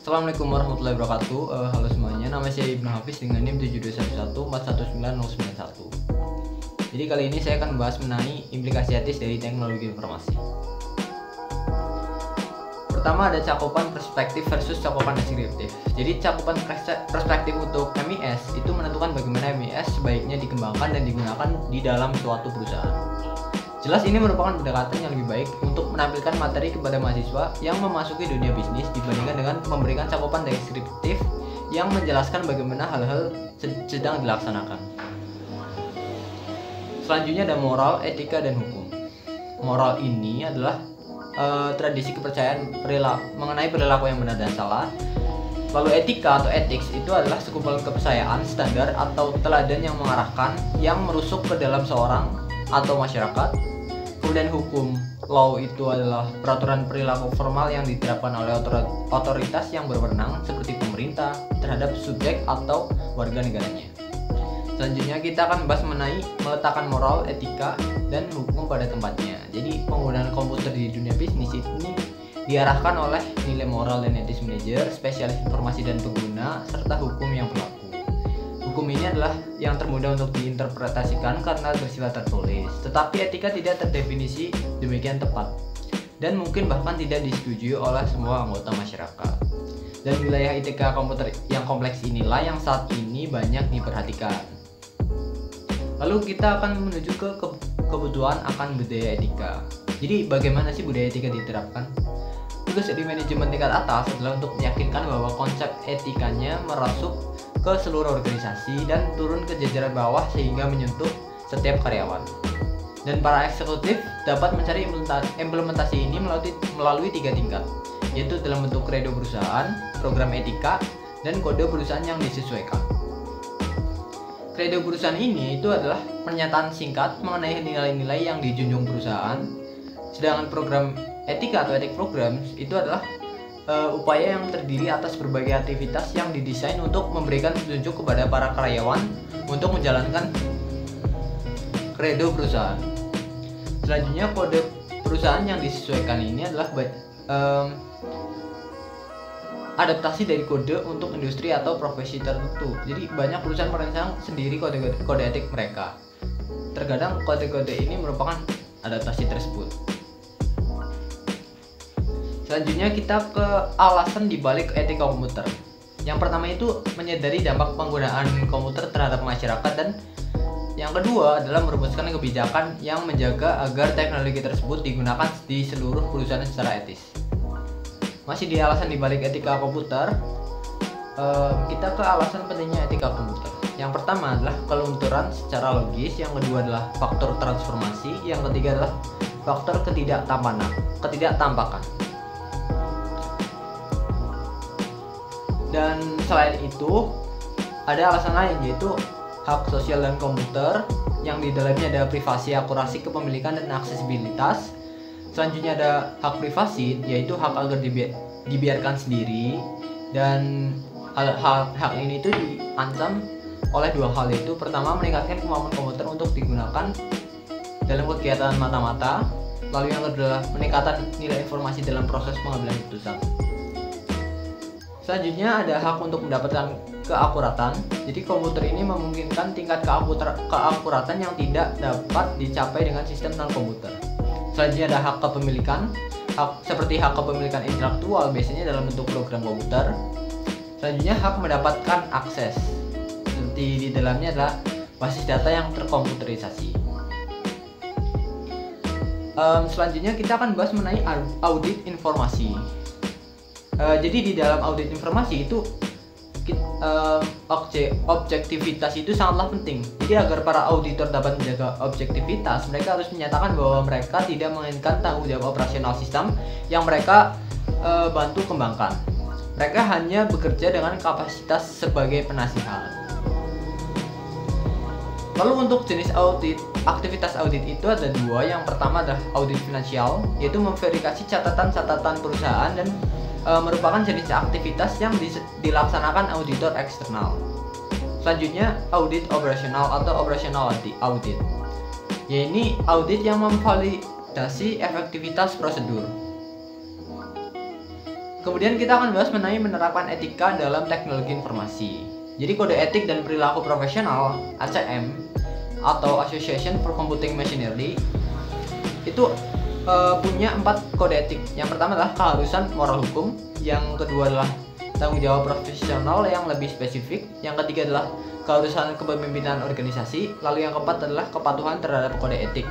Assalamualaikum warahmatullahi wabarakatuh. Halo semuanya, nama saya Ibnu Hafiz dengan NIM 7211419091. Jadi kali ini saya akan membahas mengenai implikasi etis dari teknologi informasi. Pertama ada cakupan perspektif versus cakupan deskriptif. Jadi cakupan perspektif untuk MIS itu menentukan bagaimana MIS sebaiknya dikembangkan dan digunakan di dalam suatu perusahaan. Jelas ini merupakan pendekatan yang lebih baik untuk menampilkan materi kepada mahasiswa yang memasuki dunia bisnis dibandingkan dengan memberikan cakupan deskriptif yang menjelaskan bagaimana hal-hal sedang dilaksanakan. Selanjutnya ada moral, etika, dan hukum. Moral ini adalah tradisi kepercayaan mengenai perilaku yang benar dan salah. Lalu etika atau ethics itu adalah segumpal kepercayaan, standar, atau teladan yang mengarahkan yang merusuk ke dalam seorang atau masyarakat. Kemudian hukum, law itu adalah peraturan perilaku formal yang diterapkan oleh otoritas yang berwenang seperti pemerintah terhadap subjek atau warga negaranya. Selanjutnya kita akan bahas mengenai meletakkan moral, etika, dan hukum pada tempatnya. Jadi penggunaan komputer di dunia bisnis ini diarahkan oleh nilai moral dan etis manajer, spesialis informasi dan pengguna, serta hukum yang berlaku. Hukum ini adalah yang termudah untuk diinterpretasikan karena bersifat tertulis, tetapi etika tidak terdefinisi demikian tepat dan mungkin bahkan tidak disetujui oleh semua anggota masyarakat. Dan wilayah etika komputer yang kompleks inilah yang saat ini banyak diperhatikan. Lalu kita akan menuju ke kebutuhan akan budaya etika. Jadi bagaimana sih budaya etika diterapkan? Tugas di manajemen tingkat atas adalah untuk meyakinkan bahwa konsep etikanya merasuk ke seluruh organisasi dan turun ke jajaran bawah sehingga menyentuh setiap karyawan. Dan para eksekutif dapat mencari implementasi ini melalui 3 tingkat, yaitu dalam bentuk kredo perusahaan, program etika, dan kode perusahaan yang disesuaikan. Kredo perusahaan ini itu adalah pernyataan singkat mengenai nilai-nilai yang dijunjung perusahaan, sedangkan program etika atau ethic programs itu adalah upaya yang terdiri atas berbagai aktivitas yang didesain untuk memberikan petunjuk kepada para karyawan untuk menjalankan kredo perusahaan. Selanjutnya kode perusahaan yang disesuaikan ini adalah adaptasi dari kode untuk industri atau profesi tertentu. Jadi banyak perusahaan merancang sendiri kode etik mereka. Terkadang kode-kode ini merupakan adaptasi tersebut. Selanjutnya kita ke alasan dibalik etika komputer. Yang pertama itu menyadari dampak penggunaan komputer terhadap masyarakat, dan yang kedua adalah merumuskan kebijakan yang menjaga agar teknologi tersebut digunakan di seluruh perusahaan secara etis. Masih di alasan dibalik etika komputer, kita ke alasan pentingnya etika komputer. Yang pertama adalah kelunturan secara logis, yang kedua adalah faktor transformasi, yang ketiga adalah faktor ketidaktampakan. Dan selain itu ada alasan lain, yaitu hak sosial dan komputer, yang di dalamnya ada privasi, akurasi, kepemilikan, dan aksesibilitas. Selanjutnya ada hak privasi, yaitu hak agar dibiarkan sendiri, dan hak ini itu diancam oleh dua hal, yaitu pertama meningkatkan kemampuan komputer untuk digunakan dalam kegiatan mata-mata, lalu yang kedua peningkatan nilai informasi dalam proses pengambilan keputusan. Selanjutnya ada hak untuk mendapatkan keakuratan. Jadi komputer ini memungkinkan tingkat keakuratan yang tidak dapat dicapai dengan sistem non-komputer. Selanjutnya ada hak kepemilikan, seperti hak kepemilikan intelektual biasanya dalam bentuk program komputer. Selanjutnya hak mendapatkan akses, seperti di dalamnya adalah basis data yang terkomputerisasi. Selanjutnya kita akan bahas mengenai audit informasi. Jadi di dalam audit informasi itu objektivitas itu sangatlah penting. Jadi agar para auditor dapat menjaga objektivitas, mereka harus menyatakan bahwa mereka tidak menginginkan tanggung jawab operasional sistem yang mereka bantu kembangkan. Mereka hanya bekerja dengan kapasitas sebagai penasihat. Lalu untuk jenis audit, aktivitas audit itu ada dua. Yang pertama adalah audit finansial, yaitu memverifikasi catatan-catatan perusahaan dan merupakan jenis aktivitas yang dilaksanakan auditor eksternal. Selanjutnya audit operasional atau operational audit, yaitu audit yang memvalidasi efektivitas prosedur. Kemudian kita akan bahas mengenai menerapkan etika dalam teknologi informasi. Jadi kode etik dan perilaku profesional (ACM) atau Association for Computing Machinery itu punya 4 kode etik. Yang pertama adalah keharusan moral hukum, yang kedua adalah tanggung jawab profesional yang lebih spesifik, yang ketiga adalah keharusan kepemimpinan organisasi, lalu yang keempat adalah kepatuhan terhadap kode etik.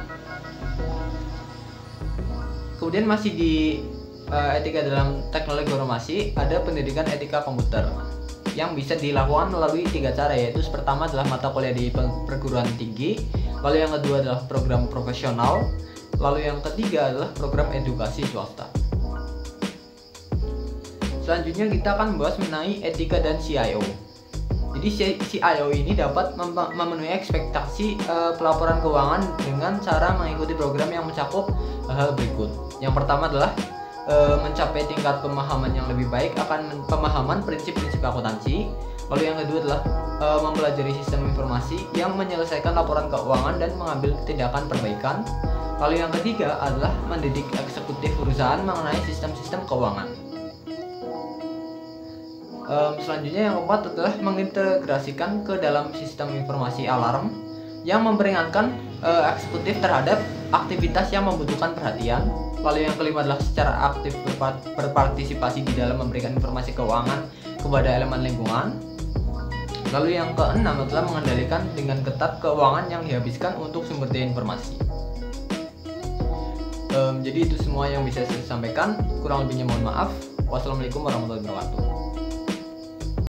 Kemudian masih di etika dalam teknologi informasi, ada pendidikan etika komputer yang bisa dilakukan melalui 3 cara, yaitu pertama adalah mata kuliah di perguruan tinggi, lalu yang kedua adalah program profesional, lalu yang ketiga adalah program edukasi swasta. Selanjutnya kita akan membahas mengenai etika dan CIO. Jadi CIO ini dapat memenuhi ekspektasi pelaporan keuangan dengan cara mengikuti program yang mencakup hal berikut. Yang pertama adalah mencapai tingkat pemahaman yang lebih baik akan pemahaman prinsip-prinsip akuntansi. Lalu yang kedua adalah mempelajari sistem informasi yang menyelesaikan laporan keuangan dan mengambil tindakan perbaikan. Lalu yang ketiga adalah mendidik eksekutif perusahaan mengenai sistem-sistem keuangan. Selanjutnya yang keempat adalah mengintegrasikan ke dalam sistem informasi alarm yang memperingatkan eksekutif terhadap aktivitas yang membutuhkan perhatian. Lalu yang kelima adalah secara aktif berpartisipasi di dalam memberikan informasi keuangan kepada elemen lingkungan. Lalu yang keenam adalah mengendalikan dengan ketat keuangan yang dihabiskan untuk sumber daya informasi. Jadi itu semua yang bisa saya sampaikan. Kurang lebihnya mohon maaf. Wassalamualaikum warahmatullahi wabarakatuh.